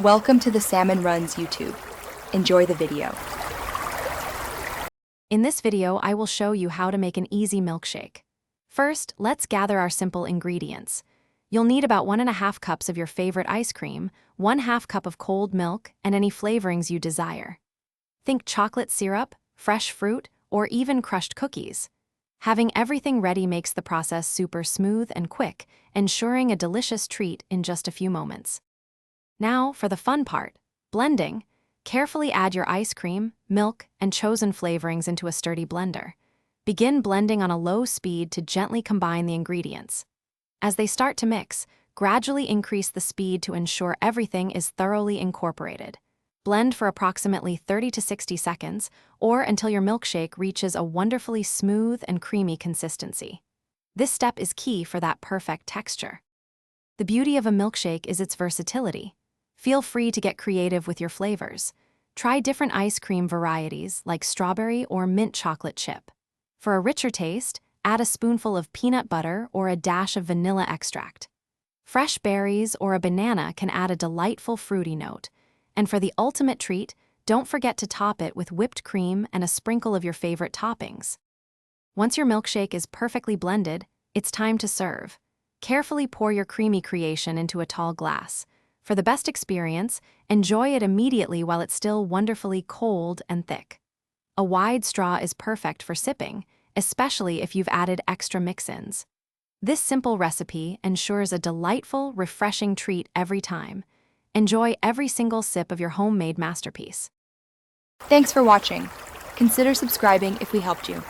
Welcome to the Salmon Runs YouTube. Enjoy the video. In this video, I will show you how to make an easy milkshake. First, let's gather our simple ingredients. You'll need about 1.5 cups of your favorite ice cream, 1/2 cup of cold milk, and any flavorings you desire. Think chocolate syrup, fresh fruit, or even crushed cookies. Having everything ready makes the process super smooth and quick, ensuring a delicious treat in just a few moments. Now, for the fun part, blending. Carefully add your ice cream, milk, and chosen flavorings into a sturdy blender. Begin blending on a low speed to gently combine the ingredients. As they start to mix, gradually increase the speed to ensure everything is thoroughly incorporated. Blend for approximately 30 to 60 seconds, or until your milkshake reaches a wonderfully smooth and creamy consistency. This step is key for that perfect texture. The beauty of a milkshake is its versatility. Feel free to get creative with your flavors. Try different ice cream varieties like strawberry or mint chocolate chip. For a richer taste, add a spoonful of peanut butter or a dash of vanilla extract. Fresh berries or a banana can add a delightful fruity note. And for the ultimate treat, don't forget to top it with whipped cream and a sprinkle of your favorite toppings. Once your milkshake is perfectly blended, it's time to serve. Carefully pour your creamy creation into a tall glass. For the best experience, enjoy it immediately while it's still wonderfully cold and thick. A wide straw is perfect for sipping, especially if you've added extra mix-ins. This simple recipe ensures a delightful, refreshing treat every time. Enjoy every single sip of your homemade masterpiece. Thanks for watching. Consider subscribing if we helped you.